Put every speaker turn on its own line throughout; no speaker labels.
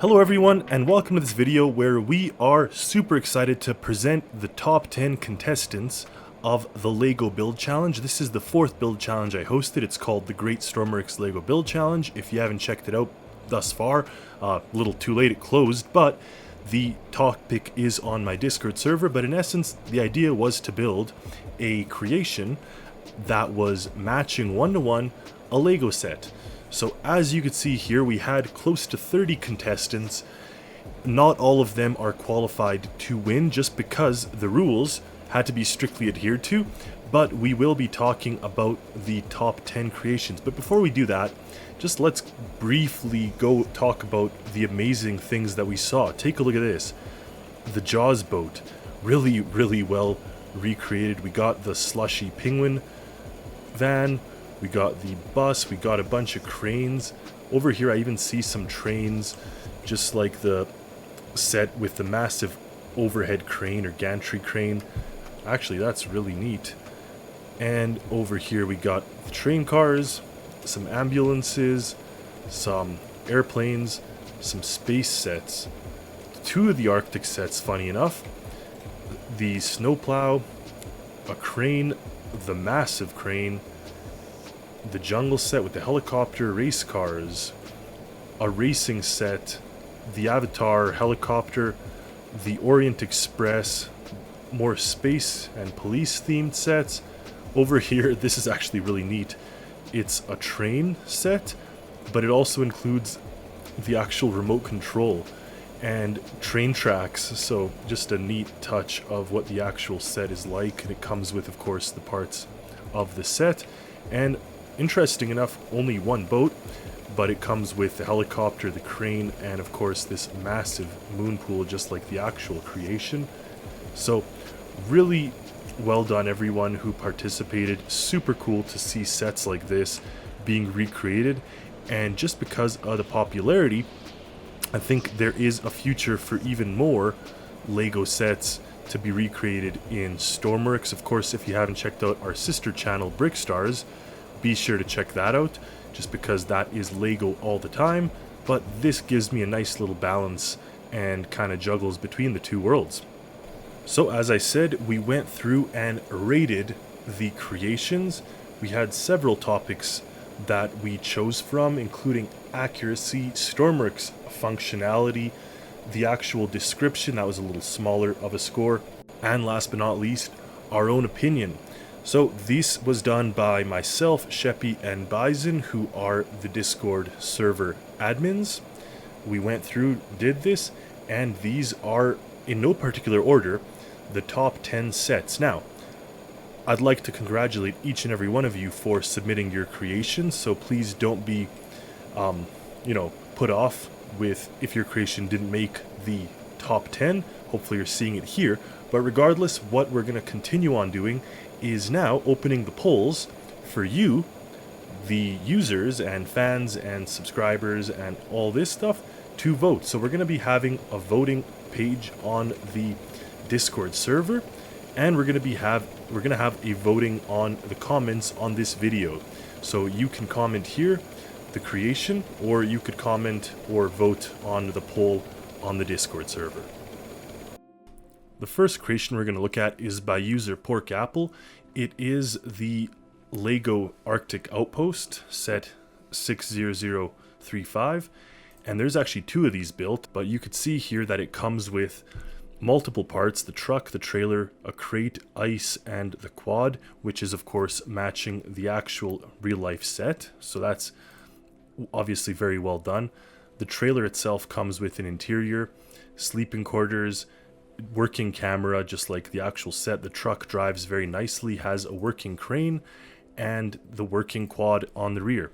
Hello everyone, and welcome to this video where we are super excited to present the top 10 contestants of the LEGO Build Challenge. This is the fourth build challenge I hosted. It's called the Great Stormworks LEGO Build Challenge. If you haven't checked it out thus far, a little too late, it closed, but the topic is on my Discord server. But in essence, the idea was to build a creation that was matching one-to-one a LEGO set. So as you can see here, we had close to 30 contestants. Not all of them are qualified to win just because the rules had to be strictly adhered to, but we will be talking about the top 10 creations. But before we do that, just let's briefly go talk about the amazing things that we saw. Take a look at this. The Jaws boat, really well recreated. We got the slushy penguin van, we got the bus, we got a bunch of cranes. Over here I even see some trains, just like the set with the massive overhead crane or gantry crane. Actually, that's really neat. And over here we got the train cars, some ambulances, some airplanes, some space sets. Two of the Arctic sets, funny enough. The snowplow, a crane, the massive crane, the jungle set with the helicopter, race cars, a racing set, the Avatar helicopter, the Orient Express, more space and police themed sets. Over here, this is actually really neat. It's a train set, but it also includes the actual remote control and train tracks, so just a neat touch of what the actual set is like. And it comes with, of course, the parts of the set. And interesting enough, only one boat, but it comes with the helicopter, the crane, and of course this massive moon pool, just like the actual creation. So really well done everyone who participated. Super cool to see sets like this being recreated, and just because of the popularity, I think there is a future for even more LEGO sets to be recreated in Stormworks. Of course, if you haven't checked out our sister channel Brickstars, be sure to check that out, just because that is LEGO all the time, but this gives me a nice little balance and kind of juggles between the two worlds. So as I said, we went through and rated the creations. We had several topics that we chose from, including accuracy, Stormworks functionality, the actual description, that was a little smaller of a score, and last but not least, our own opinion. So this was done by myself, Sheppy, and Bison, who are the Discord server admins. We went through, did this, and these are, in no particular order, the top 10 sets. Now, I'd like to congratulate each and every one of you for submitting your creations, so please don't be, put off with if your creation didn't make the top 10. Hopefully you're seeing it here. But regardless, what we're going to continue on doing is now opening the polls for you, the users and fans and subscribers and all this stuff, to vote. So we're going to be having a voting page on the Discord server, and we're going to have a voting on the comments on this video. So you can comment here the creation, or you could comment or vote on the poll on the Discord server. The first creation we're going to look at is by user Pork Apple. It is the LEGO Arctic Outpost set 60035, and there's actually two of these built, but you could see here that it comes with multiple parts: the truck, the trailer, a crate, ice, and the quad, which is of course matching the actual real-life set, so that's obviously very well done. The trailer itself comes with an interior, sleeping quarters, working camera, just like the actual set. The truck drives very nicely, has a working crane, and the working quad on the rear.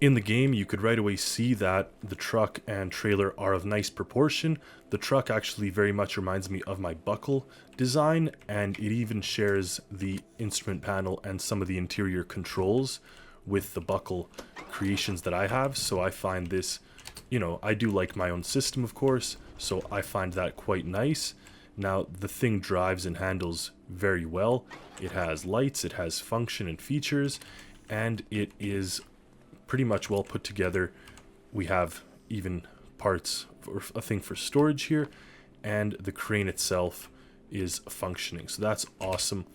In the game, you could right away see that the truck and trailer are of nice proportion. The truck actually very much reminds me of my buckle design, and it even shares the instrument panel and some of the interior controls with the buckle creations that I have. So I find this, I do like my own system, of course, so I find that quite nice. Now, the thing drives and handles very well. It has lights, it has function and features, and it is pretty much well put together. We have even parts, or a thing for storage here, and the crane itself is functioning. So that's awesome.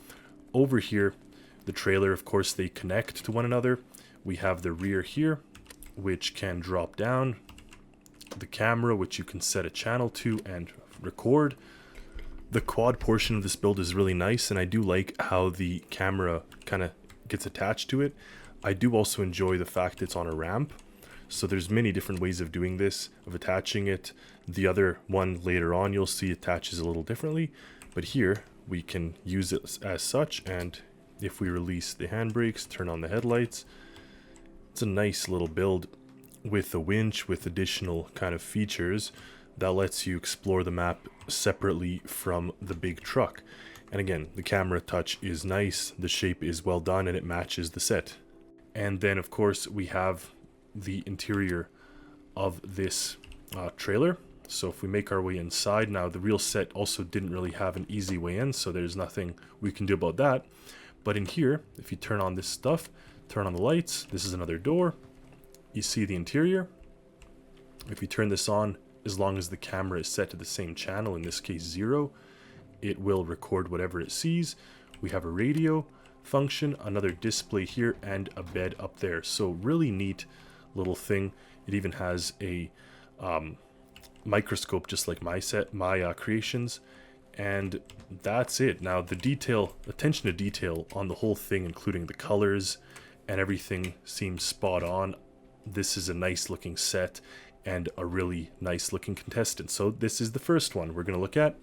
Over here, the trailer, of course, they connect to one another. We have the rear here, which can drop down. The camera, which you can set a channel to and record. The quad portion of this build is really nice, and I do like how the camera kind of gets attached to it. I do also enjoy the fact it's on a ramp. So there's many different ways of doing this, of attaching it. The other one later on you'll see attaches a little differently, but here we can use it as such, and if we release the handbrakes, turn on the headlights, it's a nice little build with a winch with additional kind of features that lets you explore the map separately from the big truck. And again, the camera touch is nice, the shape is well done, and it matches the set. And then of course we have the interior of this trailer. So if we make our way inside, now the real set also didn't really have an easy way in, so there's nothing we can do about that. But in here, if you turn on this stuff, turn on the lights, this is another door, you see the interior. If you turn this on, as long as the camera is set to the same channel, in this case 0, it will record whatever it sees. We have a radio function, another display here, and a bed up there. So really neat little thing. It even has a microscope, just like my creations, and that's it. Now the attention to detail on the whole thing, including the colors and everything, seems spot on. This is a nice looking set and a really nice looking contestant. So this is the first one we're going to look at.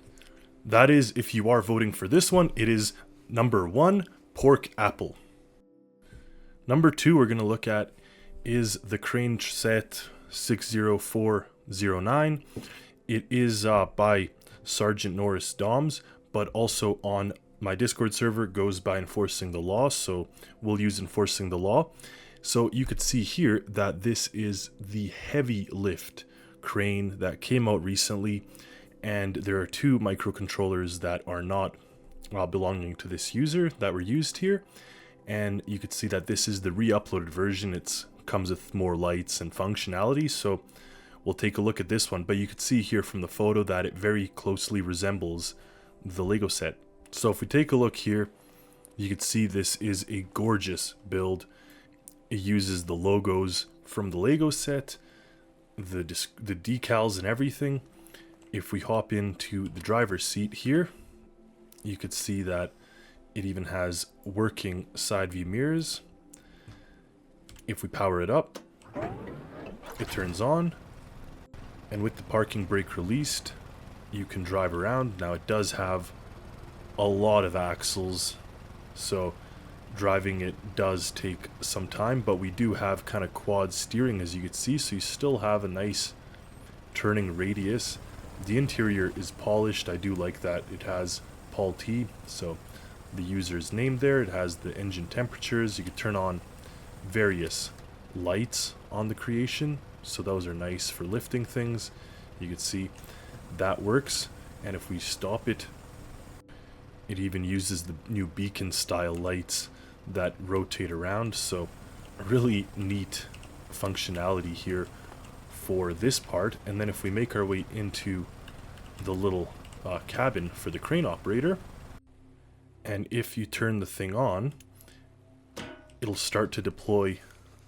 That is, if you are voting for this one, it is number 1, Pork Apple. Number 2 we're going to look at is the crane set 60409. It is by Sergeant Norris Doms, but also on my Discord server goes by Enforcing the Law, so we'll use Enforcing the Law. So you could see here that this is the heavy lift crane that came out recently, and there are 2 microcontrollers that are not belonging to this user that were used here, and you could see that this is the re-uploaded version. It comes with more lights and functionality, so we'll take a look at this one. But you could see here from the photo that it very closely resembles the Lego set. So if we take a look here, you could see this is a gorgeous build. It uses the logos from the Lego set, the decals and everything. If we hop into the driver's seat here, you could see that it even has working side view mirrors. If we power it up, it turns on, and with the parking brake released, you can drive around. Now it does have a lot of axles, so driving it does take some time, but we do have kind of quad steering, as you can see, so you still have a nice turning radius. The interior is polished. I do like that it has Paul T, so the user's name there. It has the engine temperatures. You can turn on various lights on the creation, so those are nice for lifting things. You can see that works, and if we stop it, it even uses the new beacon style lights that rotate around. So really neat functionality here for this part. And then if we make our way into the little cabin for the crane operator, and if you turn the thing on, it'll start to deploy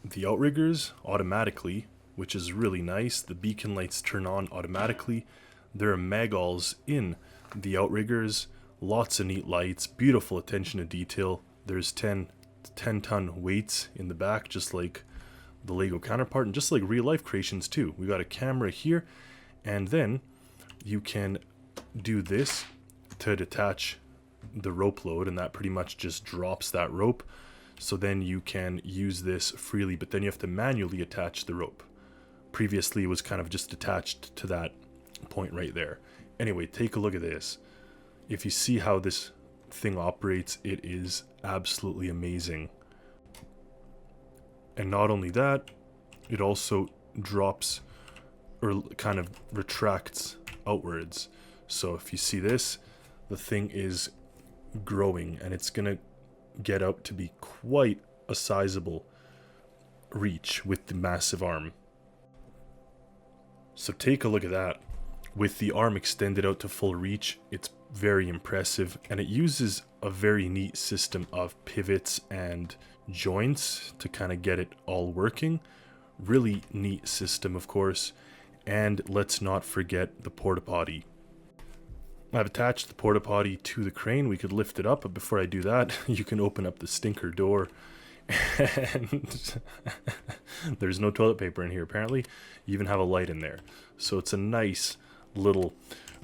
the outriggers automatically, which is really nice. The beacon lights turn on automatically. There are magulls in the outriggers, lots of neat lights, beautiful attention to detail. There's 10-ton weights in the back, just like the Lego counterpart, and just like real life creations too. We got a camera here, and then you can do this to detach the rope load, and that pretty much just drops that rope. So then you can use this freely, but then you have to manually attach the rope. Previously it was kind of just attached to that point right there. Anyway, take a look at this. If you see how this thing operates, it is absolutely amazing. And not only that, it also drops or kind of retracts outwards. So if you see this, the thing is growing, and it's gonna get out to be quite a sizable reach with the massive arm. So take a look at that. With the arm extended out to full reach, it's very impressive, and it uses a very neat system of pivots and joints to kind of get it all working. Really neat system, of course. And let's not forget the porta potty. I've attached the porta potty to the crane. We could lift it up, but before I do that, you can open up the stinker door. And there's no toilet paper in here apparently. You even have a light in there. So it's a nice little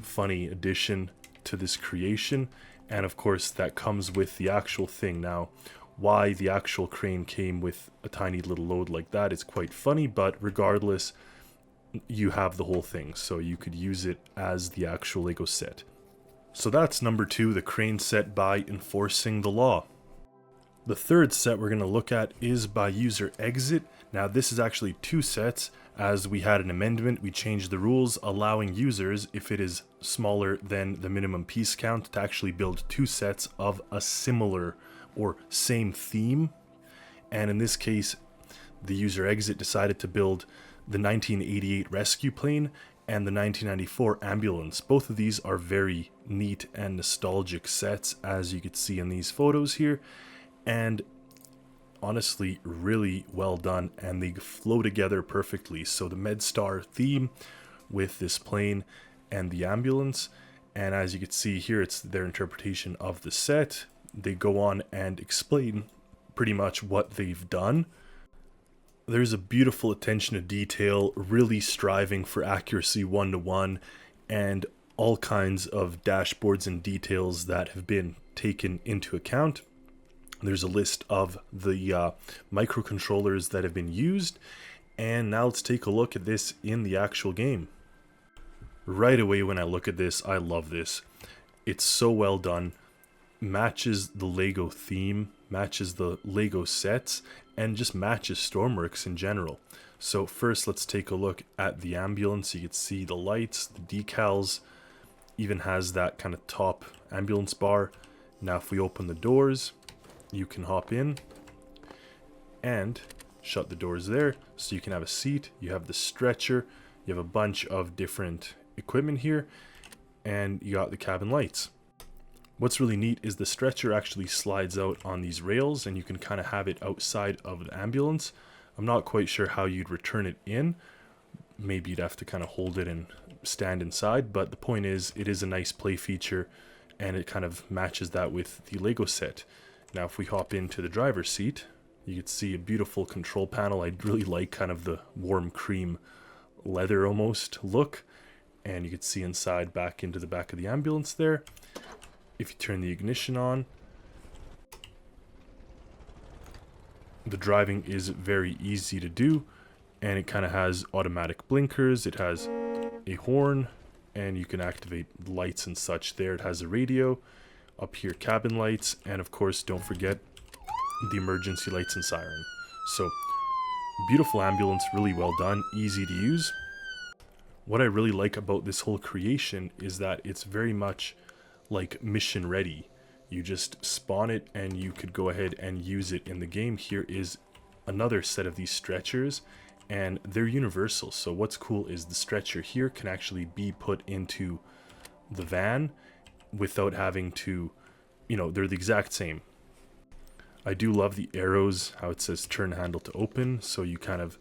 funny addition to this creation. And of course that comes with the actual thing. Now, why the actual crane came with a tiny little load like that is quite funny, but regardless, you have the whole thing, so you could use it as the actual Lego set. So that's number 2, the crane set by enforcing the law. The third set we're going to look at is by user exit. Now this is actually 2 sets, as we had an amendment. We changed the rules, allowing users, if it is smaller than the minimum piece count, to actually build 2 sets of a similar or same theme. And in this case, the user exit decided to build the 1988 rescue plane and the 1994 ambulance. Both of these are very neat and nostalgic sets, as you could see in these photos here, and honestly really well done, and they flow together perfectly. So the MedStar theme with this plane and the ambulance, and as you can see here, it's their interpretation of the set. They go on and explain pretty much what they've done. There's a beautiful attention to detail, really striving for accuracy 1-to-1, and all kinds of dashboards and details that have been taken into account. There's a list of the microcontrollers that have been used, and now let's take a look at this in the actual game. Right away when I look at this, I love this. It's so well done, matches the Lego theme, matches the Lego sets, and just matches Stormworks in general. So first let's take a look at the ambulance. You can see the lights, the decals, even has that kind of top ambulance bar. Now if we open the doors, you can hop in and shut the doors there, so you can have a seat. You have the stretcher, you have a bunch of different equipment here, and you got the cabin lights. What's really neat is the stretcher actually slides out on these rails, and you can kind of have it outside of the ambulance. I'm not quite sure how you'd return it in. Maybe you'd have to kind of hold it and stand inside, but the point is, it is a nice play feature, and it kind of matches that with the Lego set. Now if we hop into the driver's seat, you can see a beautiful control panel. I really like kind of the warm cream leather almost look, and you can see inside back into the back of the ambulance there. If you turn the ignition on, the driving is very easy to do, and it kind of has automatic blinkers. It has a horn, and you can activate lights and such there. It has a radio. Up here, cabin lights, and of course, don't forget the emergency lights and siren. So, beautiful ambulance, really well done, easy to use. What I really like about this whole creation is that it's very much like mission ready. You just spawn it and you could go ahead and use it in the game. Here is another set of these stretchers, and they're universal. So what's cool is the stretcher here can actually be put into the van without having to, you know, they're the exact same. I do love the arrows, how it says turn handle to open, so you kind of,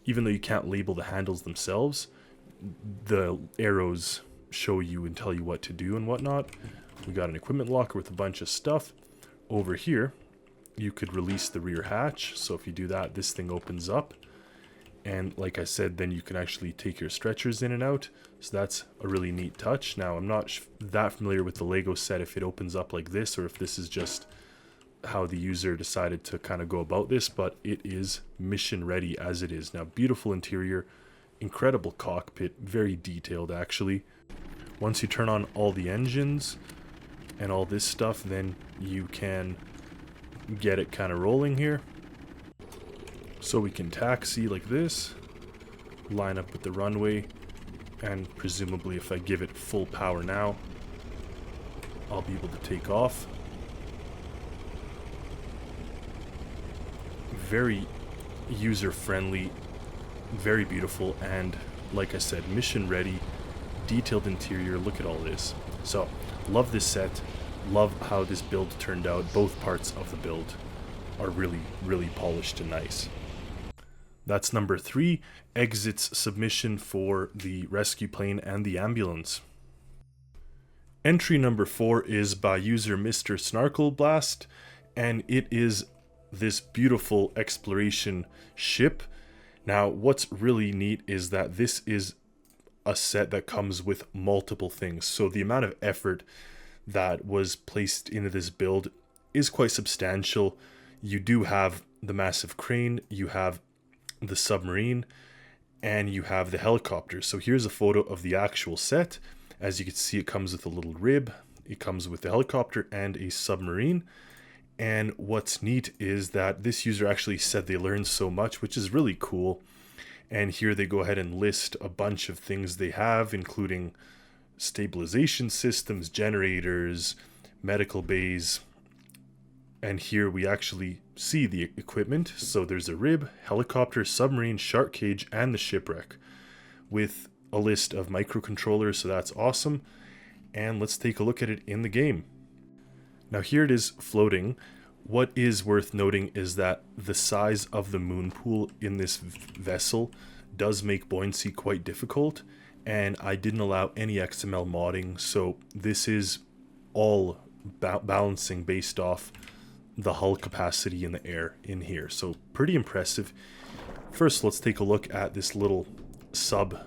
even though you can't label the handles themselves, the arrows show you and tell you what to do and whatnot. We got an equipment locker with a bunch of stuff. Over here, you could release the rear hatch, so if you do that, this thing opens up. And like I said, then you can actually take your stretchers in and out, so that's a really neat touch. Now, I'm not that familiar with the Lego set, if it opens up like this, or if this is just how the user decided to kind of go about this, but it is mission ready as it is. Now, beautiful interior, incredible cockpit, very detailed actually. Once you turn on all the engines and all this stuff, then you can get it kind of rolling here. So we can taxi like this, line up with the runway, and presumably if I give it full power now, I'll be able to take off. Very user-friendly, very beautiful, and like I said, mission ready, detailed interior. Look at all this. So, love this set. Love how this build turned out. Both parts of the build are really, really polished and nice. That's number 3, exits submission for the rescue plane and the ambulance. Entry number 4 is by user Mr. Snarkleblast, and it is this beautiful exploration ship. Now, what's really neat is that this is a set that comes with multiple things. So the amount of effort that was placed into this build is quite substantial. You do have the massive crane, you have the submarine, and you have the helicopter. So here's a photo of the actual set. As you can see, it comes with a little rib, it comes with the helicopter and a submarine. And what's neat is that this user actually said they learned so much, which is really cool. And here they go ahead and list a bunch of things they have, including stabilization systems, generators, medical bays. And here we actually see the equipment. So there's a rib, helicopter, submarine, shark cage, and the shipwreck, with a list of microcontrollers, so that's awesome. And let's take a look at it in the game. Now here it is floating. What is worth noting is that the size of the moon pool in this vessel does make buoyancy quite difficult, and I didn't allow any XML modding, so this is all balancing based off the hull capacity in the air in here. So pretty impressive. First, let's take a look at this little sub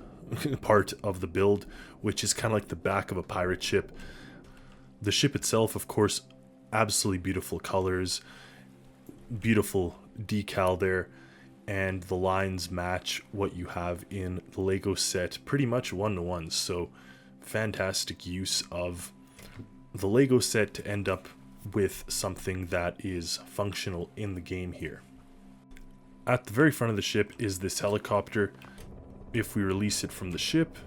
part of the build, which is kind of like the back of a pirate ship. The ship itself, of course, absolutely beautiful colors, beautiful decal there, and the lines match what you have in the Lego set pretty much one-to-one. So fantastic use of the Lego set to end up with something that is functional in the game here. At the very front of the ship is this helicopter. If we release it from the ship,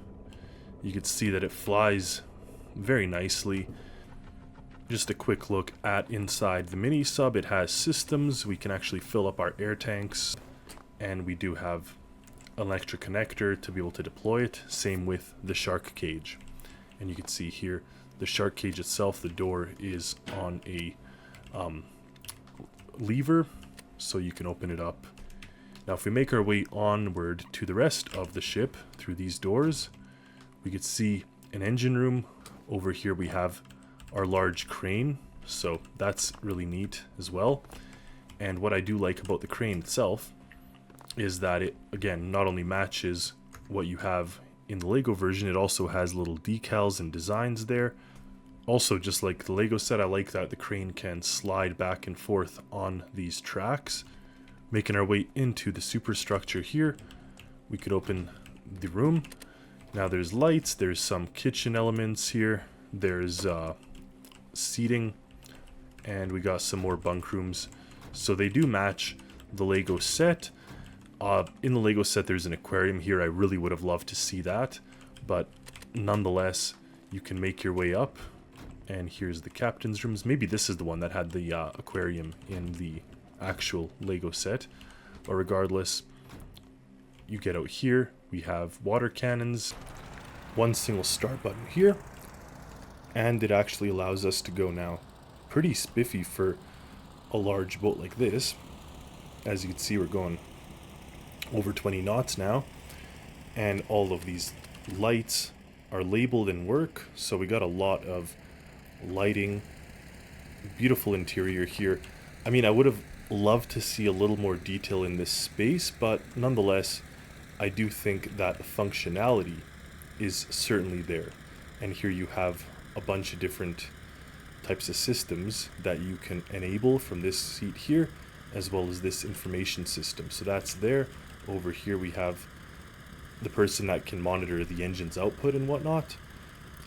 you can see that it flies very nicely. Just a quick look at inside the mini sub. It has systems. We can actually fill up our air tanks, and we do have an electric connector to be able to deploy it. Same with the shark cage. And you can see here the shark cage itself, the door is on a lever, so you can open it up. Now if we make our way onward to the rest of the ship through these doors, we could see an engine room. Over here we have our large crane, so that's really neat as well. And what I do like about the crane itself is that it, again, not only matches what you have in the Lego version, it also has little decals and designs there. Also, just like the Lego set, I like that the crane can slide back and forth on these tracks. Making our way into the superstructure here, we could open the room. Now there's lights, there's some kitchen elements here, there's seating, and we got some more bunk rooms. So they do match the Lego set. In the Lego set there's an aquarium here. I really would have loved to see that, but nonetheless you can make your way up, and here's the captain's rooms. Maybe this is the one that had the aquarium in the actual Lego set, but regardless, you get out here. We have water cannons, one single start button here, and it actually allows us to go now. Pretty spiffy for a large boat like this. As you can see, we're going over 20 knots now, and all of these lights are labeled and work, so we got a lot of lighting. Beautiful interior here. I mean, I would have loved to see a little more detail in this space, but nonetheless, I do think that the functionality is certainly there. And here you have a bunch of different types of systems that you can enable from this seat here, as well as this information system. So that's there. Over here we have the person that can monitor the engine's output and whatnot.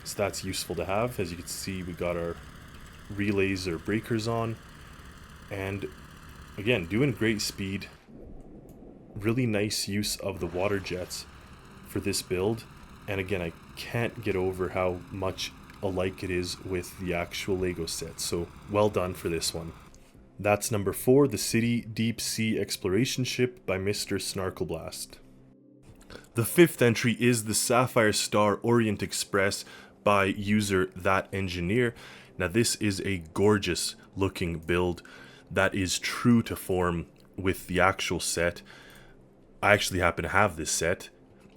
So that's useful to have. As you can see, we got our relays or breakers on, and again, doing great speed. Really nice use of the water jets for this build, and again, I can't get over how much alike it is with the actual Lego set, so well done for this one. That's number 4, the City Deep Sea Exploration Ship by Mr. Snarkleblast. The fifth entry is the Sapphire Star Orient Express by user That Engineer. Now this is a gorgeous looking build that is true to form with the actual set. I actually happen to have this set,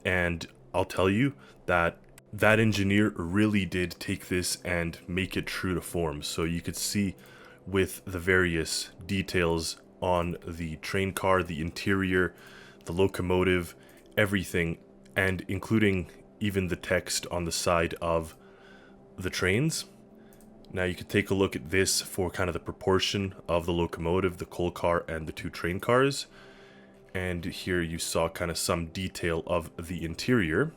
and I'll tell you that That Engineer really did take this and make it true to form. So you could see with the various details on the train car, the interior, the locomotive, everything, and including even the text on the side of the trains. Now you could take a look at this for kind of the proportion of the locomotive, the coal car, and the two train cars. And here you saw kind of some detail of the interior.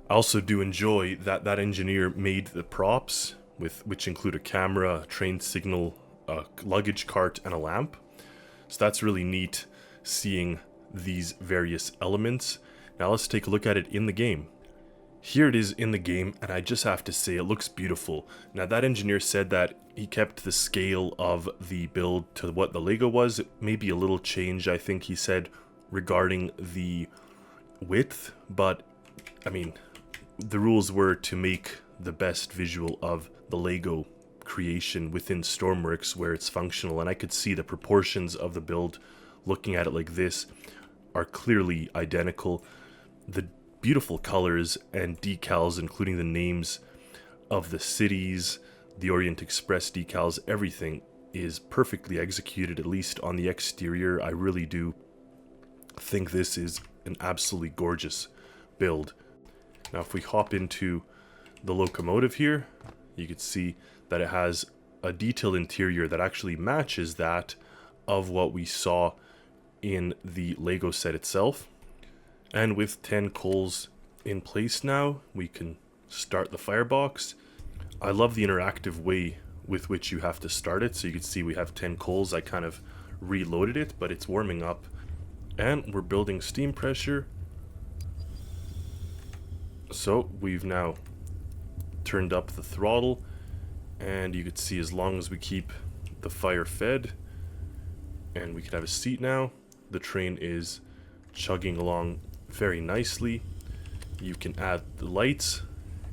I also do enjoy that That Engineer made the props, which include a camera, a train signal, a luggage cart, and a lamp. So that's really neat seeing these various elements. Now let's take a look at it in the game. Here it is in the game, and I just have to say it looks beautiful. Now That Engineer said that he kept the scale of the build to what the Lego was. Maybe a little change, I think he said, regarding the width, but I mean, the rules were to make the best visual of the Lego creation within Stormworks where it's functional, and I could see the proportions of the build looking at it like this are clearly identical. The beautiful colors and decals, including the names of the cities, the Orient Express decals, everything is perfectly executed, at least on the exterior. I really do think this is an absolutely gorgeous build. Now if we hop into the locomotive here, you can see that it has a detailed interior that actually matches that of what we saw in the Lego set itself. And with 10 coals in place now, we can start the firebox. I love the interactive way with which you have to start it. So you can see we have 10 coals. I kind of reloaded it, but it's warming up. And we're building steam pressure. So we've now turned up the throttle, and you can see as long as we keep the fire fed, and we can have a seat now, the train is chugging along very nicely. You can add the lights,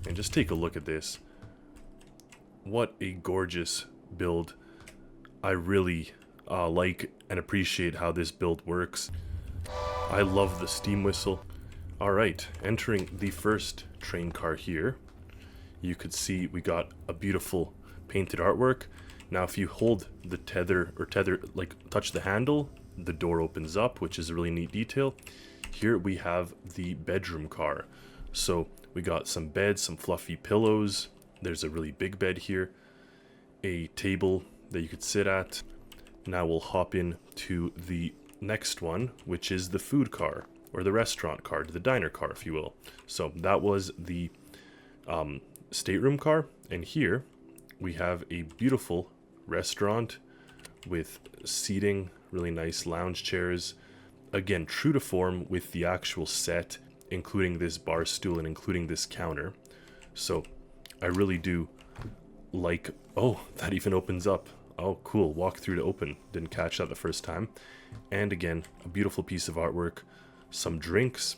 and just take a look at this. What a gorgeous build. I really like and appreciate how this build works. I love the steam whistle. Alright, entering the first train car here, you could see we got a beautiful painted artwork. Now if you hold the tether, like touch the handle, the door opens up, which is a really neat detail. Here we have the bedroom car. So we got some beds, some fluffy pillows. There's a really big bed here. A table that you could sit at. Now we'll hop in to the next one, which is the food car, or the restaurant car, the diner car, if you will. So that was the stateroom car, and here we have a beautiful restaurant with seating, really nice lounge chairs. Again, true to form with the actual set, including this bar stool and including this counter. So I really do like, oh, that even opens up. Oh, cool, walk through to open. Didn't catch that the first time. And again, a beautiful piece of artwork, some drinks,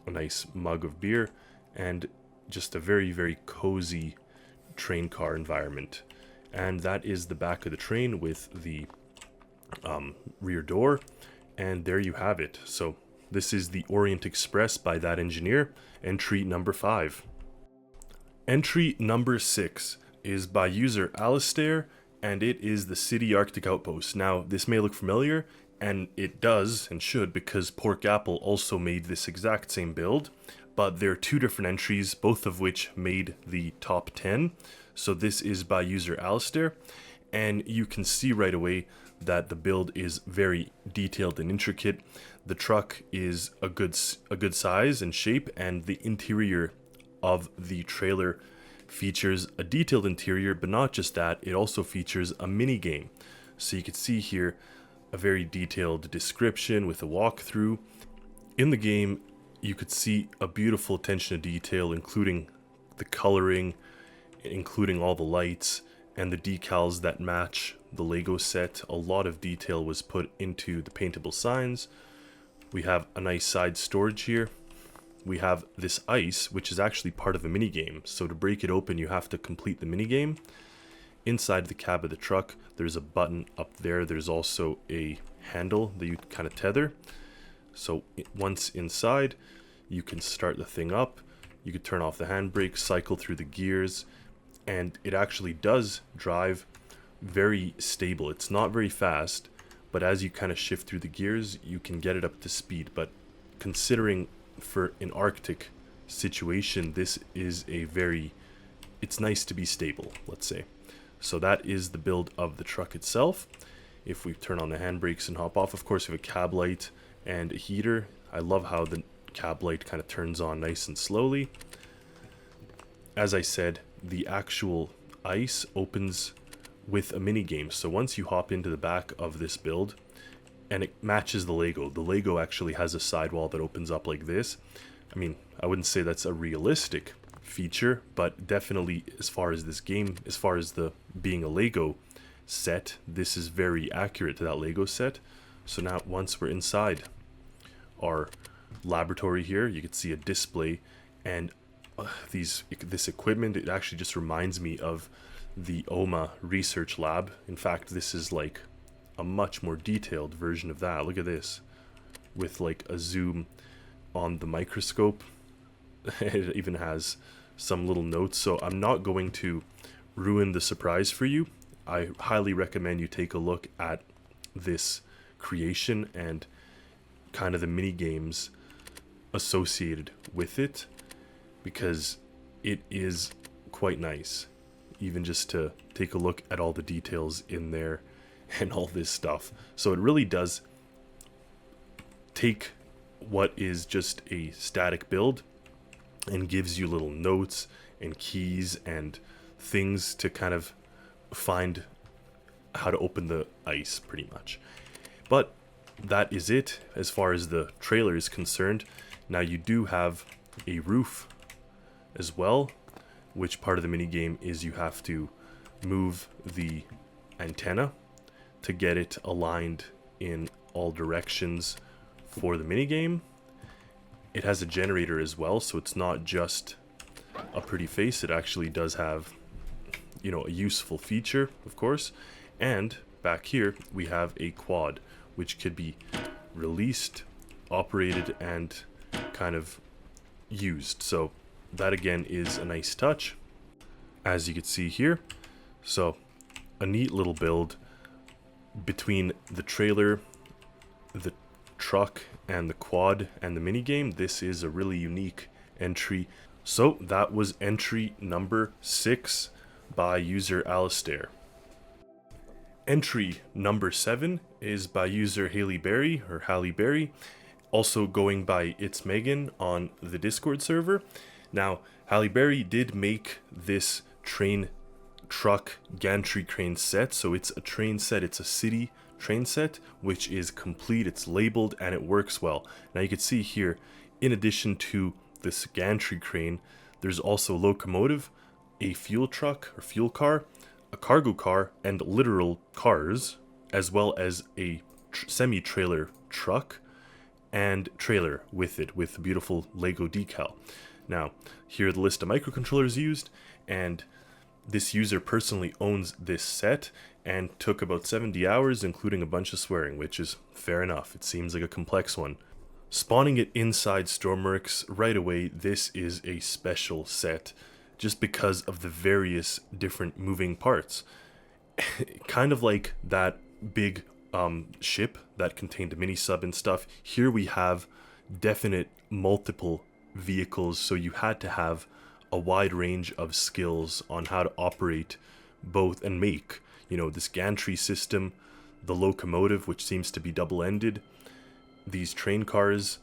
a nice mug of beer, and just a very, very cozy train car environment. And that is the back of the train with the rear door, and there you have it. So this is the Orient Express by That Engineer, entry number 5. Entry number 6 is by user Alistair, and it is the City Arctic Outpost. Now this may look familiar, and it does and should, because Pork Apple also made this exact same build, but there are two different entries, both of which made the top 10. So this is by user Alistair, and you can see right away that the build is very detailed and intricate. The truck is a good size and shape, and the interior of the trailer features a detailed interior, but not just that, it also features a mini game. So you can see here a very detailed description with a walkthrough. In the game, you could see a beautiful attention to detail, including the coloring, including all the lights and the decals that match the Lego set. A lot of detail was put into the paintable signs. We have a nice side storage here. we have this ice, which is actually part of a mini game. So to break it open, you have to complete the mini game. Inside the cab of the truck, there's a button up there. There's also a handle that you kind of tether. So once inside, you can start the thing up. You could turn off the handbrake, cycle through the gears, and it actually does drive very stable. It's not very fast, but as you kind of shift through the gears, you can get it up to speed. But considering for an Arctic situation, this is it's nice to be stable, let's say. So that is the build of the truck itself. If we turn on the handbrakes and hop off, of course, we have a cab light and a heater. I love how the cab light kind of turns on nice and slowly. As I said, the actual ice opens with a mini game. So once you hop into the back of this build, and it matches the Lego actually has a sidewall that opens up like this. I mean, I wouldn't say that's a realistic feature, but definitely as far as this game, as far as the being a Lego set, this is very accurate to that Lego set. So now once we're inside our laboratory here, you can see a display, and this equipment, it actually just reminds me of the OMA research lab. In fact, this is like a much more detailed version of that. Look at this, with like a zoom on the microscope. It even has some little notes, so I'm not going to ruin the surprise for you. I highly recommend you take a look at this creation and kind of the mini games associated with it, because it is quite nice, even just to take a look at all the details in there and all this stuff. So it really does take what is just a static build and gives you little notes and keys and things to kind of find how to open the ice, pretty much. But that is it as far as the trailer is concerned. Now you do have a roof as well, which part of the mini game is you have to move the antenna to get it aligned in all directions for the mini game. It has a generator as well, so it's not just a pretty face. It actually does have, you know, a useful feature, of course. And back here we have a quad, which could be released, operated, and kind of used. So that again is a nice touch, as you can see here. So a neat little build between the trailer, the truck, and the quad and the mini game. This is a really unique entry. So that was entry number 6 by user Alistair. Entry number 7 is by user Haley Berry, or Halle Berry, also going by It's Megan on the Discord server. Now, Halle Berry did make this train truck gantry crane set, so it's a train set, it's a city train set, which is complete, it's labeled, and it works well. Now you can see here, in addition to this gantry crane, there's also a locomotive, a fuel truck or fuel car, a cargo car, and literal cars, as well as a semi-trailer truck and trailer with it, with a beautiful Lego decal. Now, here are the list of microcontrollers used, and this user personally owns this set and took about 70 hours, including a bunch of swearing, which is fair enough. It seems like a complex one. Spawning it inside Stormworks right away, this is a special set just because of the various different moving parts. Kind of like that big ship that contained a mini sub and stuff. Here we have definite multiple vehicles, so you had to have a wide range of skills on how to operate both and make, you know, this gantry system, the locomotive, which seems to be double-ended, these train cars,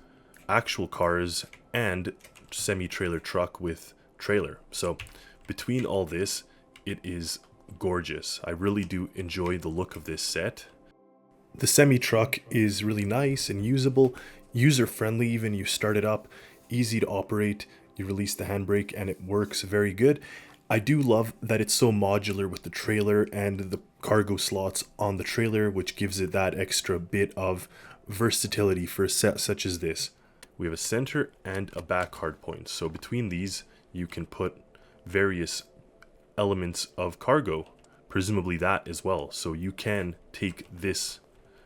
actual cars, and semi-trailer truck with trailer. So between all this, it is gorgeous. I really do enjoy the look of this set. The semi-truck is really nice and usable, user-friendly even. You start it up, easy to operate, you release the handbrake, and it works very good. I do love that it's so modular with the trailer and the cargo slots on the trailer, which gives it that extra bit of versatility for a set such as this, we have a center and a back hardpoint. So between these, you can put various elements of cargo, presumably that as well. So you can take this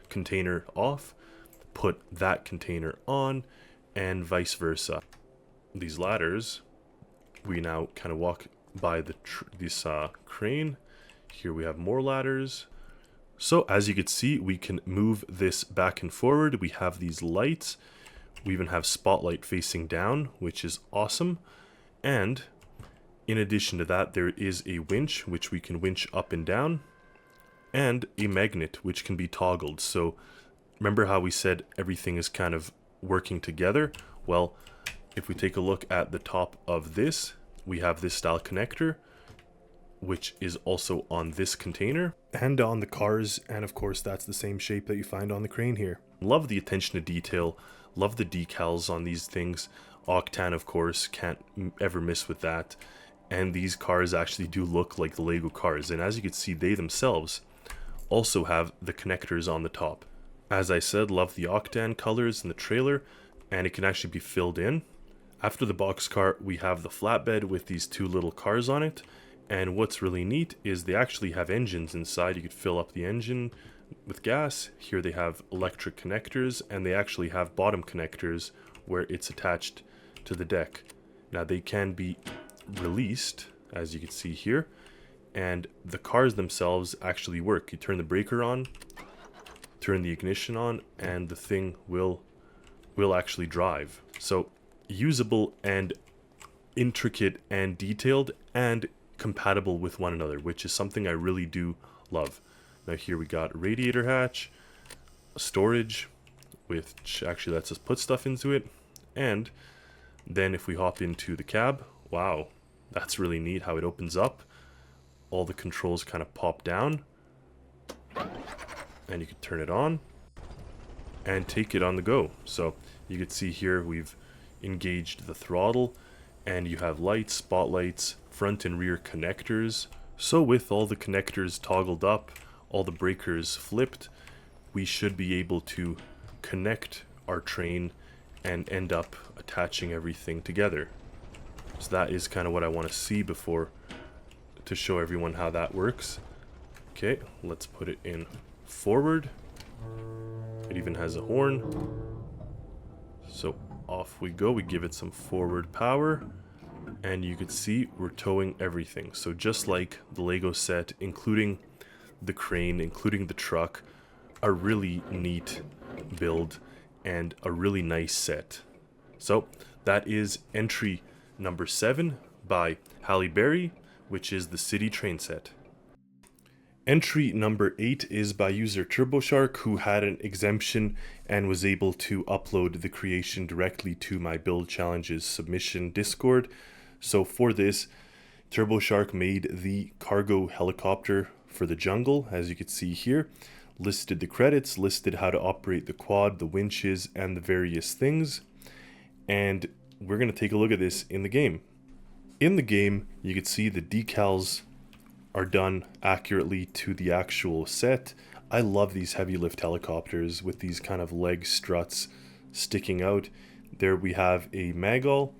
container off, put that container on, and vice versa. These ladders, we now kind of walk by this crane. Here we have more ladders. So as you can see, we can move this back and forward. We have these lights. We even have spotlight facing down, which is awesome. And in addition to that, there is a winch, which we can winch up and down, and a magnet, which can be toggled. So remember how we said everything is kind of working together? Well, if we take a look at the top of this, we have this style connector, which is also on this container and on the cars, and of course that's the same shape that you find on the crane here. Love the attention to detail, love the decals on these things. Octan, of course, can't ever miss with that. And these cars actually do look like the Lego cars, and as you can see, they themselves also have the connectors on the top. As I said, love the Octan colors in the trailer, and it can actually be filled in. After the boxcar, we have the flatbed with these two little cars on it. And what's really neat is they actually have engines inside. You could fill up the engine with gas. Here they have electric connectors, and they actually have bottom connectors where it's attached to the deck. Now they can be released, as you can see here, and the cars themselves actually work. You turn the breaker on, turn the ignition on, and the thing will actually drive. So usable and intricate and detailed and compatible with one another, which is something I really do love. Now here we got a radiator hatch, a storage, which actually lets us put stuff into it, and then if we hop into the cab, wow, that's really neat how it opens up. All the controls kind of pop down, and you can turn it on and take it on the go. So you can see here we've engaged the throttle, and you have lights, spotlights, front and rear connectors. So with all the connectors toggled up, all the breakers flipped, we should be able to connect our train and end up attaching everything together. So that is kind of what I want to see before, to show everyone how that works. Okay, let's put it in forward. It even has a horn. So off we go. We give it some forward power, and you can see we're towing everything. So just like the Lego set, including the crane, including the truck, a really neat build and a really nice set. So that is entry number 7 by Halle Berry, which is the City train set. Entry number 8 is by user TurboShark, who had an exemption and was able to upload the creation directly to my Build Challenges submission Discord. So for this, TurboShark made the cargo helicopter for the jungle, as you can see here, listed the credits, listed how to operate the quad, the winches, and the various things. And we're going to take a look at this in the game. In the game, you can see the decals are done accurately to the actual set. I love these heavy lift helicopters with these kind of leg struts sticking out. There we have a magall,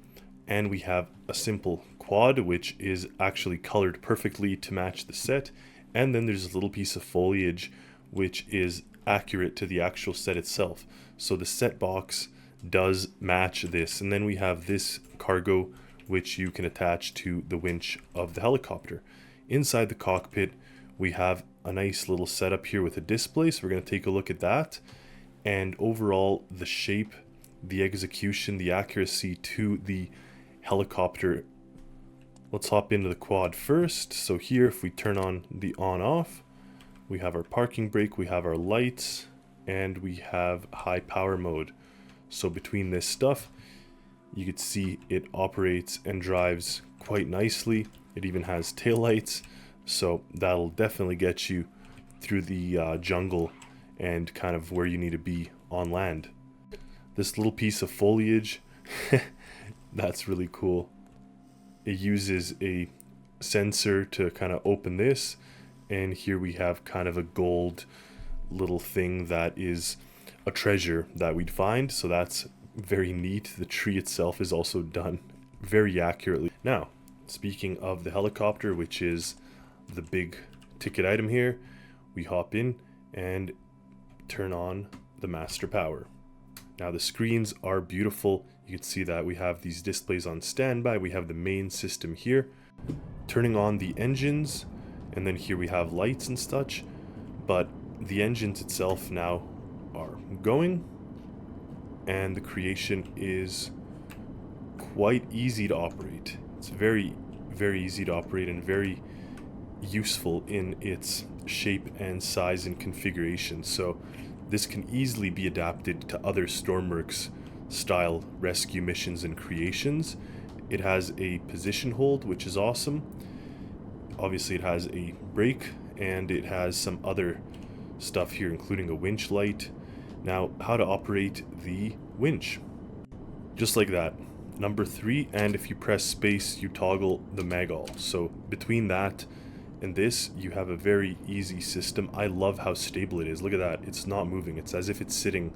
and we have a simple quad, which is actually colored perfectly to match the set. And then there's a little piece of foliage, which is accurate to the actual set itself. So the set box does match this. And then we have this cargo, which you can attach to the winch of the helicopter. Inside the cockpit, we have a nice little setup here with a display, so we're going to take a look at that. And overall, the shape, the execution, the accuracy to the helicopter. Let's hop into the quad first. So here, if we turn on the on-off, we have our parking brake, we have our lights, and we have high power mode. So between this stuff, you can see it operates and drives quite nicely. It even has taillights, so that'll definitely get you through the jungle and kind of where you need to be on land. This little piece of foliage, that's really cool. It uses a sensor to kind of open this, and here we have kind of a gold little thing that is a treasure that we'd find, so that's very neat. The tree itself is also done very accurately. Now, speaking of the helicopter, which is the big ticket item here, we hop in and turn on the master power. Now the screens are beautiful. You can see that we have these displays on standby. We have the main system here. Turning on the engines, and then here we have lights and such. But the engines itself now are going, and the creation is quite easy to operate. It's very, very easy to operate and very useful in its shape and size and configuration. So this can easily be adapted to other Stormworks style rescue missions and creations. It has a position hold, which is awesome. Obviously it has a brake, and it has some other stuff here, including a winch light. Now, how to operate the winch. Just like that. Number 3, and if you press space, you toggle the magall. So between that and this, you have a very easy system. I love how stable it is. Look at that. It's not moving. It's as if it's sitting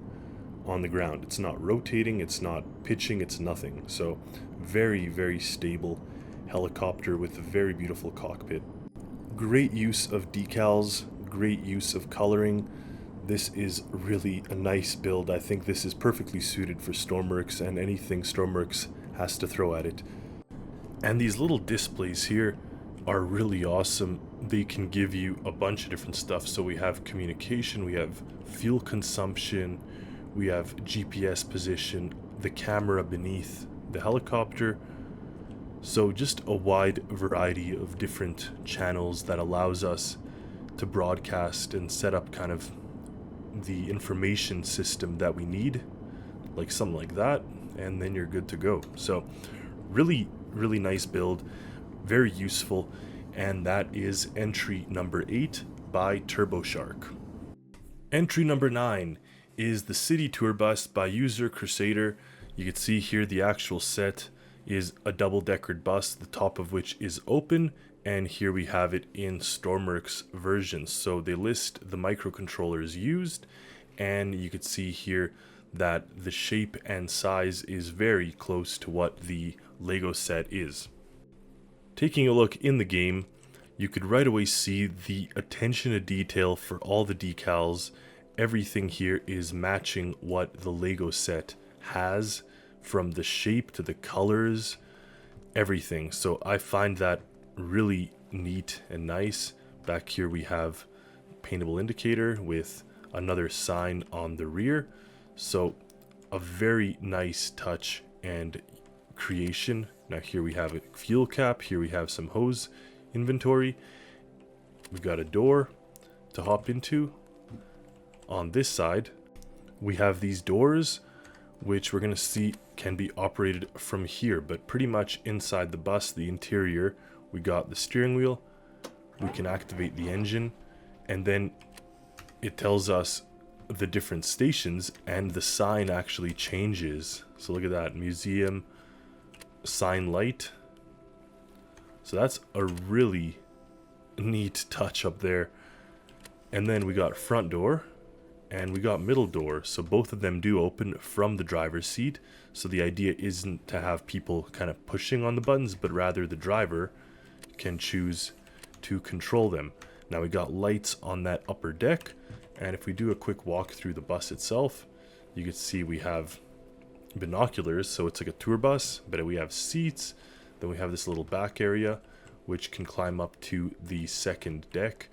on the ground. It's not rotating. It's not pitching. It's nothing. So very, very stable helicopter with a very beautiful cockpit. Great use of decals. Great use of coloring. This is really a nice build. I think this is perfectly suited for Stormworks and anything Stormworks has to throw at it. And these little displays here are really awesome. They can give you a bunch of different stuff. So we have communication, we have fuel consumption, we have GPS position, the camera beneath the helicopter. So just a wide variety of different channels that allows us to broadcast and set up kind of the information system that we need, like something like that, and then you're good to go. So really, really nice build. Very useful, and that is entry number 8 by TurboShark. Entry number 9 is the City Tour Bus by User Crusader. You can see here the actual set is a double-deckered bus, the top of which is open, and here we have it in Stormworks versions. So they list the microcontrollers used, and you can see here that the shape and size is very close to what the Lego set is. Taking a look in the game, you could right away see the attention to detail for all the decals. Everything here is matching what the Lego set has, from the shape to the colors, everything. So I find that really neat and nice. Back here we have paintable indicator with another sign on the rear. So a very nice touch and creation. Now here we have a fuel cap, here we have some hose inventory. We've got a door to hop into. On this side, we have these doors, which we're going to see can be operated from here, but pretty much inside the bus, the interior, we got the steering wheel. We can activate the engine, and then it tells us the different stations, and the sign actually changes. So look at that, museum, sign light. So that's a really neat touch up there. And then we got front door and we got middle door. So both of them do open from the driver's seat. So the idea isn't to have people kind of pushing on the buttons, but rather the driver can choose to control them. Now we got lights on that upper deck. And if we do a quick walk through the bus itself, you can see we have binoculars, so it's like a tour bus, but we have seats. Then we have this little back area which can climb up to the second deck,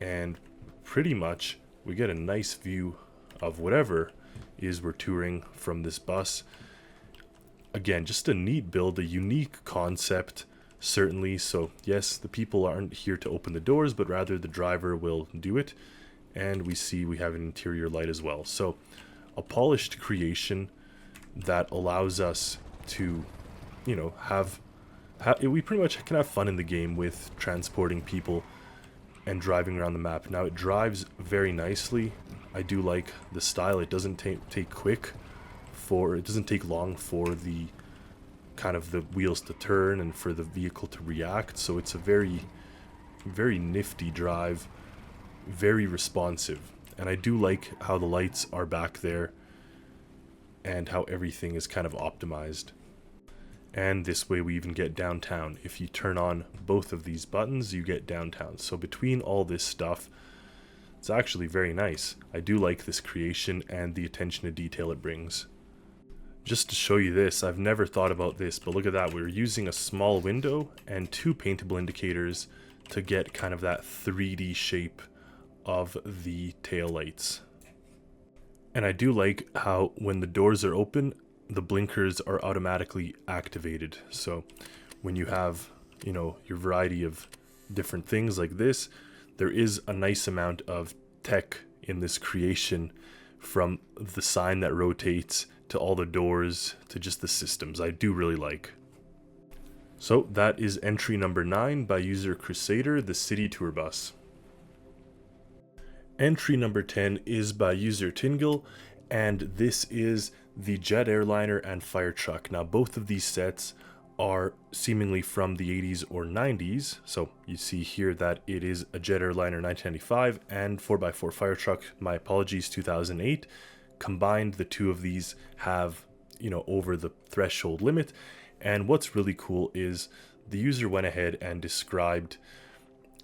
and pretty much we get a nice view of whatever is we're touring from this bus. Again, just a neat build, a unique concept, certainly. So yes, the people aren't here to open the doors, but rather the driver will do it. And we see we have an interior light as well. So a polished creation that allows us to, you know, we pretty much can have fun in the game with transporting people and driving around the map. Now it drives very nicely. I do like the style. It doesn't it doesn't take long for the kind of the wheels to turn and for the vehicle to react. So it's a very, very nifty drive, very responsive. And I do like how the lights are back there. and how everything is kind of optimized. And this way we even get downtown. If you turn on both of these buttons, you get downtown. So between all this stuff, it's actually very nice. I do like this creation and the attention to detail it brings. Just to show you this, I've never thought about this, but look at that. We're using a small window and 2 paintable indicators to get kind of that 3D shape of the taillights. And I do like how when the doors are open, the blinkers are automatically activated. So when you have, your variety of different things like this, there is a nice amount of tech in this creation, from the sign that rotates to all the doors to just the systems. I do really like. So that is entry number 9 by user Crusader, the City Tour Bus. Entry number 10 is by user Tingle, and this is the Jet Airliner and Fire Truck. Now both of these sets are seemingly from the 80s or 90s. So you see here that it is a Jet Airliner 1995 and 4x4 Fire Truck, my apologies, 2008. Combined, the two of these have, over the threshold limit. And what's really cool is the user went ahead and described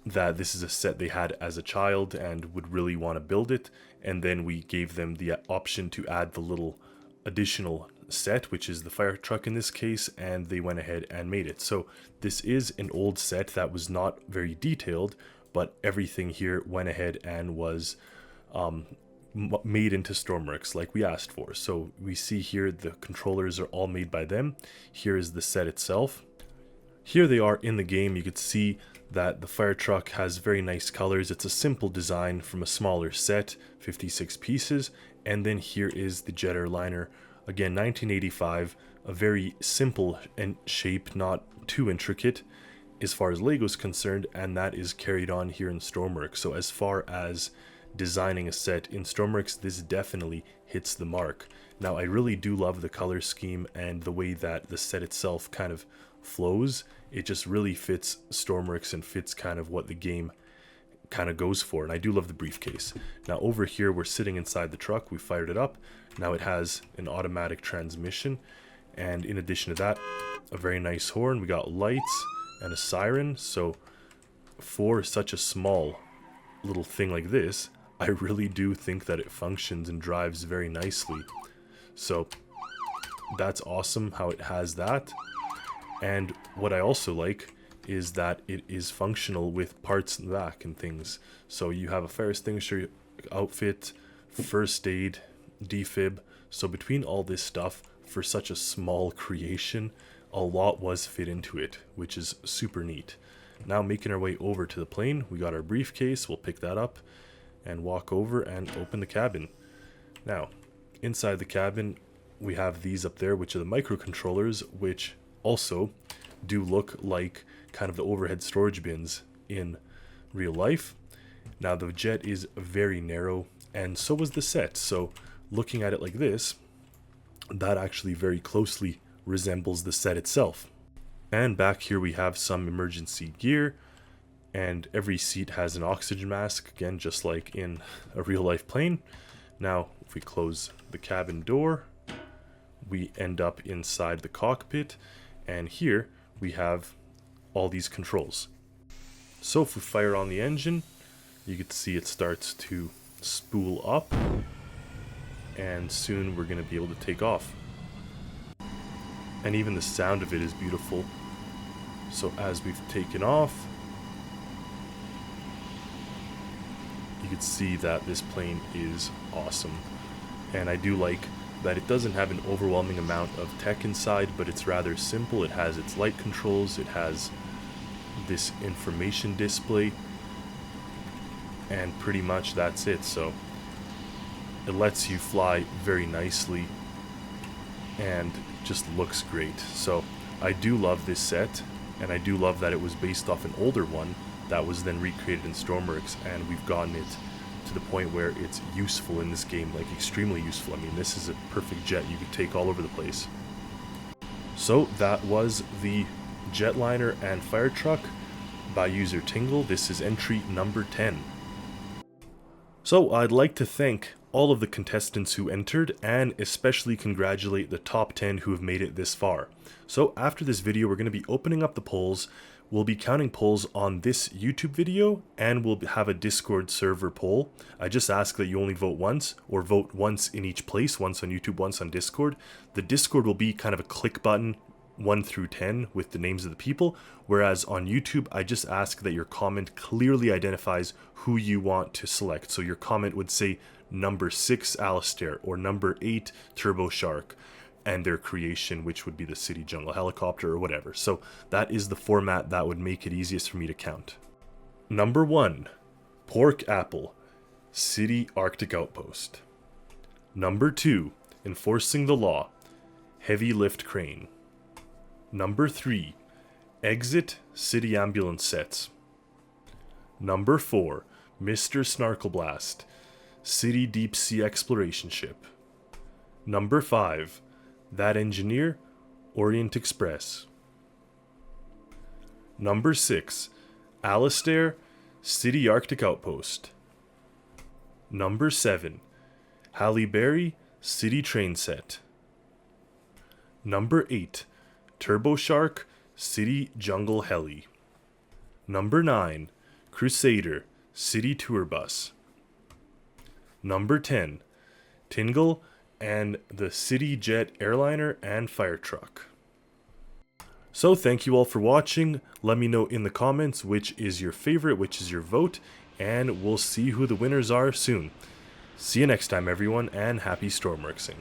that this is a set they had as a child and would really want to build it, and then we gave them the option to add the little additional set, which is the fire truck in this case, and they went ahead and made it. So this is an old set that was not very detailed, but everything here went ahead and was made into Stormworks like we asked for. So we see here the controllers are all made by them. Here is the set itself. Here they are in the game. You could see that the fire truck has very nice colors. It's a simple design from a smaller set, 56 pieces. And then here is the Jet Airliner, again 1985, a very simple shape, not too intricate as far as Lego's concerned, and that is carried on here in Stormworks. So as far as designing a set in Stormworks, this definitely hits the mark. Now I really do love the color scheme and the way that the set itself kind of flows. It just really fits Stormworks and fits kind of what the game kind of goes for. And I do love the briefcase. Now over here we're sitting inside the truck. We fired it up. Now it has an automatic transmission, and in addition to that, a very nice horn. We got lights and a siren. So for such a small little thing like this, I really do think that it functions and drives very nicely. So that's awesome how it has that. And what I also like is that it is functional with parts in the back and things. So you have a fire extinguisher outfit, first aid, defib. So between all this stuff, for such a small creation, a lot was fit into it, which is super neat. Now making our way over to the plane, we got our briefcase. We'll pick that up and walk over and open the cabin. Now, inside the cabin, we have these up there, which are the microcontrollers, which also do look like kind of the overhead storage bins in real life. Now the jet is very narrow, and so was the set. So looking at it like this, that actually very closely resembles the set itself. And back here we have some emergency gear, and every seat has an oxygen mask, again just like in a real life plane. Now if we close the cabin door, we end up inside the cockpit, and here we have all these controls. So if we fire on the engine, you can see it starts to spool up, and soon we're going to be able to take off. And even the sound of it is beautiful. So as we've taken off, you can see that this plane is awesome. And I do like that it doesn't have an overwhelming amount of tech inside, but it's rather simple. It has its light controls, it has this information display, and pretty much that's it. So it lets you fly very nicely and just looks great. So I do love this set, and I do love that it was based off an older one that was then recreated in Stormworks, and we've gotten it to the point where it's useful in this game, like extremely useful. I mean, this is a perfect jet you could take all over the place. So that was the Jetliner and Fire Truck by user Tingle. This is entry number 10. So I'd like to thank all of the contestants who entered, and especially congratulate the top 10 who have made it this far. So after this video, we're going to be opening up the polls. We'll be counting polls on this YouTube video, and we'll have a Discord server poll. I just ask that you only vote once, or vote once in each place, once on YouTube, once on Discord. The Discord will be kind of a click button, 1 through 10 with the names of the people, whereas on YouTube I just ask that your comment clearly identifies who you want to select. So your comment would say number 6 Alistair or number 8 Turbo Shark and their creation, which would be the City Jungle Helicopter or whatever. So that is the format that would make it easiest for me to count. Number 1, Pork Apple, City Arctic Outpost. Number 2, Enforcing the Law, Heavy Lift Crane. Number 3, Exit City Ambulance Sets. Number 4, Mr. Snarkleblast, City Deep Sea Exploration Ship. Number 5, That Engineer, Orient Express. Number 6, Alistair, City Arctic Outpost. Number 7, Halle Berry, City Train Set. Number 8, Turbo Shark, City Jungle Heli. Number 9, Crusader, City Tour Bus. Number 10, Tingle and the City Jet Airliner and Fire Truck. So thank you all for watching. Let me know in the comments which is your favorite, which is your vote, and we'll see who the winners are soon. See you next time everyone, and happy Stormworksing.